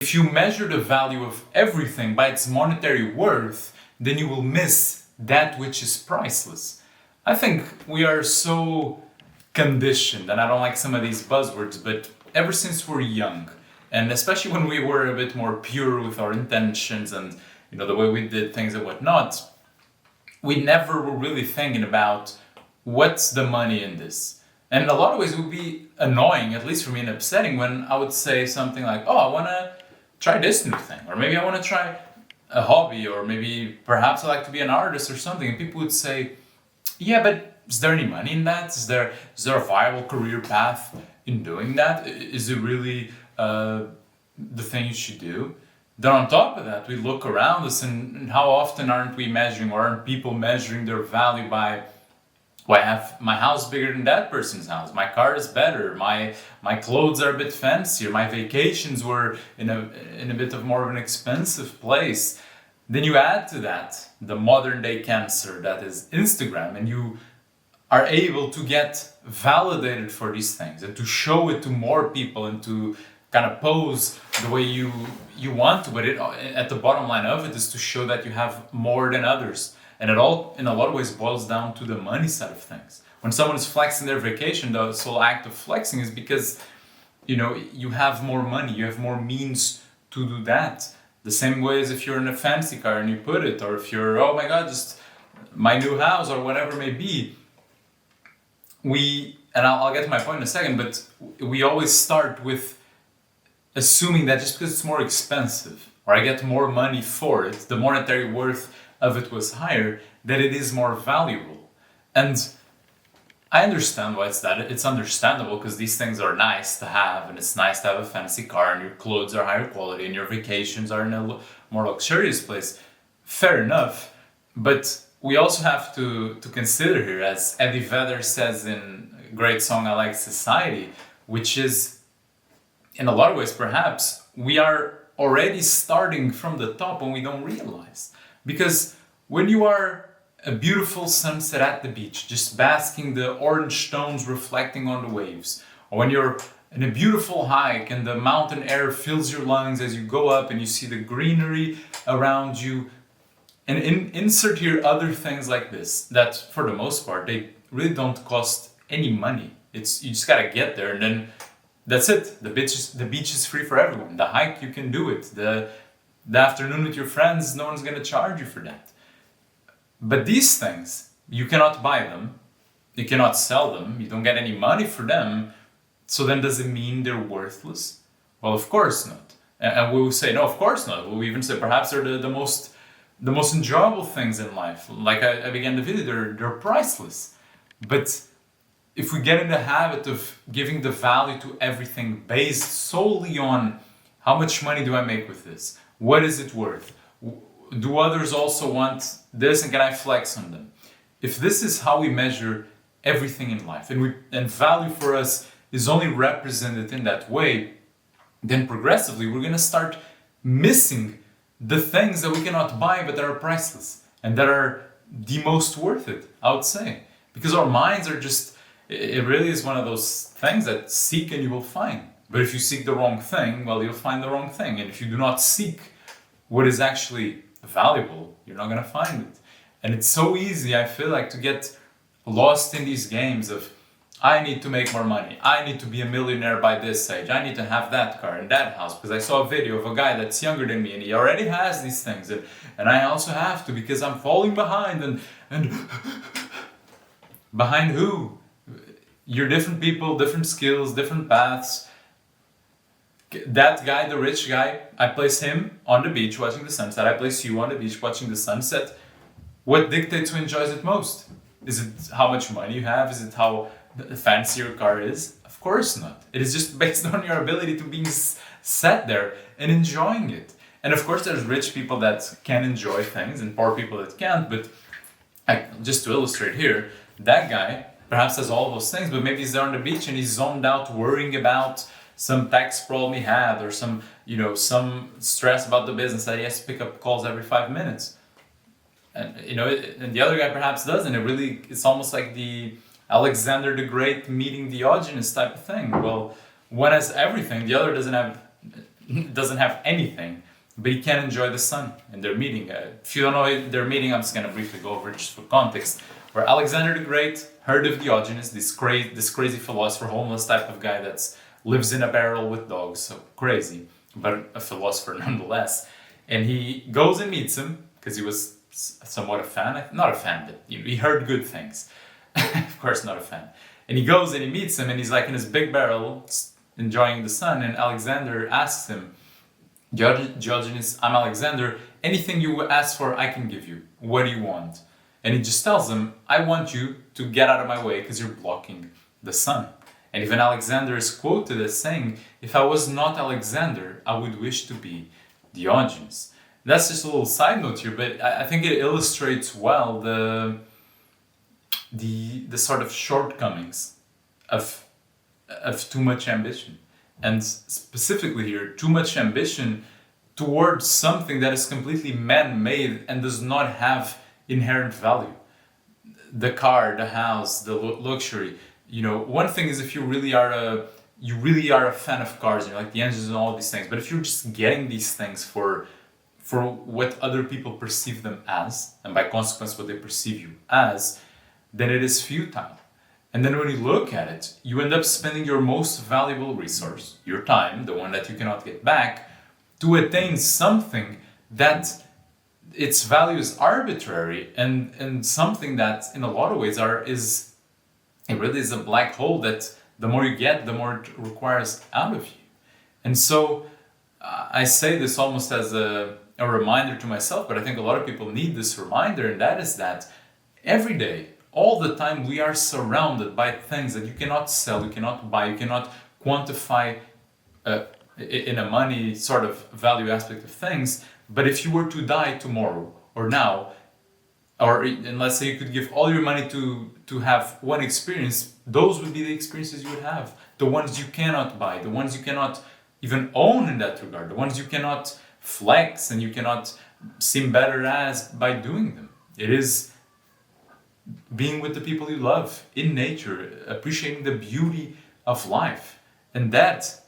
If you measure the value of everything by its monetary worth, then you will miss that which is priceless. I think we are so conditioned, and I don't like some of these buzzwords, but ever since we're young, and especially when we were a bit more pure with our intentions and the way we did things and whatnot, we never were really thinking about what's the money in this. And in a lot of ways it would be annoying, at least for me, and upsetting when I would say something like, oh, I want to try this new thing, or maybe I want to try a hobby, or maybe perhaps I like to be an artist or something, and people would say, yeah, but is there any money in that? Is there a viable career path in doing that? Is it really the thing you should do? Then on top of that, we look around us, and how often aren't we measuring, or aren't people measuring their value by, well, I have my house bigger than that person's house, my car is better, my clothes are a bit fancier, my vacations were in a bit of more of an expensive place. Then you add to that the modern day cancer that is Instagram, and you are able to get validated for these things and to show it to more people and to kind of pose the way you want to, but at the bottom line of it is to show that you have more than others. And it all, in a lot of ways, boils down to the money side of things. When someone is flexing their vacation, the sole act of flexing is because, you have more money, you have more means to do that. The same way as if you're in a fancy car and you put it, or if you're, oh my God, just my new house or whatever it may be. And I'll get to my point in a second, but we always start with assuming that just because it's more expensive, or I get more money for it, the monetary worth of it was higher, that it is more valuable. And I understand why it's that. It's understandable because these things are nice to have, and it's nice to have a fancy car, and your clothes are higher quality, and your vacations are in a more luxurious place. Fair enough. But we also have to consider here, as Eddie Vedder says in a great song I Like Society, which is, in a lot of ways perhaps, we are already starting from the top when we don't realize. Because when you are a beautiful sunset at the beach, just basking the orange stones reflecting on the waves, or when you're in a beautiful hike and the mountain air fills your lungs as you go up and you see the greenery around you, and insert here other things like this, that for the most part, they really don't cost any money. You just gotta get there, and then that's it. The beach is free for everyone. The hike, you can do it. The afternoon with your friends, no one's gonna charge you for that. But these things, you cannot buy them, you cannot sell them, you don't get any money for them, so then does it mean they're worthless? Well, of course not. And we will say, no, of course not. We'll even say perhaps they're the most enjoyable things in life. Like I began the video, they're priceless. But if we get in the habit of giving the value to everything based solely on how much money do I make with this? What is it worth? Do others also want this, and can I flex on them? If this is how we measure everything in life, and value for us is only represented in that way, then progressively we're going to start missing the things that we cannot buy but that are priceless and that are the most worth it, I would say. Because our minds are just, it really is one of those things that seek and you will find. But if you seek the wrong thing, well, you'll find the wrong thing. And if you do not seek what is actually valuable, you're not going to find it. And it's so easy, I feel like, to get lost in these games of, I need to make more money, I need to be a millionaire by this age, I need to have that car and that house because I saw a video of a guy that's younger than me and he already has these things, and I also have to because I'm falling behind. And behind who? You're different people, different skills, different paths. That guy, the rich guy, I place him on the beach watching the sunset, I place you on the beach watching the sunset. What dictates who enjoys it most? Is it how much money you have? Is it how fancy your car is? Of course not. It is just based on your ability to be sat there and enjoying it. And of course there's rich people that can enjoy things and poor people that can't, but just to illustrate here, that guy perhaps has all those things, but maybe he's there on the beach and he's zoned out worrying about some tax problem he had, or some stress about the business that he has to pick up calls every 5 minutes. And and the other guy perhaps doesn't. It's almost like the Alexander the Great meeting Diogenes type of thing. Well, one has everything, the other doesn't have doesn't have anything, but he can enjoy the sun. And they're meeting. If you don't know their meeting, I'm just gonna briefly go over it just for context. Where Alexander the Great heard of Diogenes, this crazy philosopher, homeless type of guy that lives in a barrel with dogs, so crazy, but a philosopher nonetheless. And he goes and meets him because he was somewhat a fan, not a fan, but he heard good things. Of course, not a fan. And he goes and he meets him, and he's like in his big barrel, enjoying the sun. And Alexander asks him, Diogenes, I'm Alexander. Anything you ask for, I can give you. What do you want? And he just tells him, I want you to get out of my way because you're blocking the sun. And even Alexander is quoted as saying, if I was not Alexander, I would wish to be Diogenes. That's just a little side note here, but I think it illustrates well the sort of shortcomings of too much ambition. And specifically here, too much ambition towards something that is completely man-made and does not have inherent value. The car, the house, the luxury. You know, one thing is if you really are a fan of cars and you like the engines and all these things, but if you're just getting these things for what other people perceive them as, and by consequence what they perceive you as, then it is futile. And then when you look at it, you end up spending your most valuable resource, your time, the one that you cannot get back, to attain something that its value is arbitrary and something that in a lot of ways it really is a black hole that the more you get, the more it requires out of you. And so I say this almost as a reminder to myself, but I think a lot of people need this reminder, and that is that every day, all the time, we are surrounded by things that you cannot sell, you cannot buy, you cannot quantify in a money sort of value aspect of things. But if you were to die tomorrow or now, and let's say you could give all your money to have one experience, those would be the experiences you would have. The ones you cannot buy, the ones you cannot even own in that regard, the ones you cannot flex and you cannot seem better as by doing them. It is being with the people you love in nature, appreciating the beauty of life. And that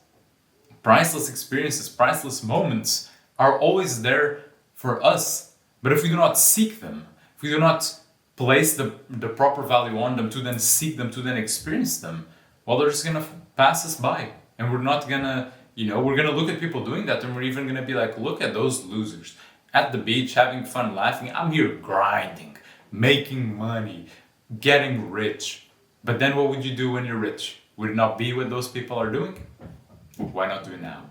priceless experiences, priceless moments are always there for us. But if we do not seek them, if we do not place the proper value on them to then seek them, to then experience them, well, they're just gonna pass us by. And we're not gonna, we're gonna look at people doing that and we're even gonna be like, look at those losers at the beach, having fun, laughing. I'm here grinding, making money, getting rich. But then what would you do when you're rich? Would it not be what those people are doing? Why not do it now?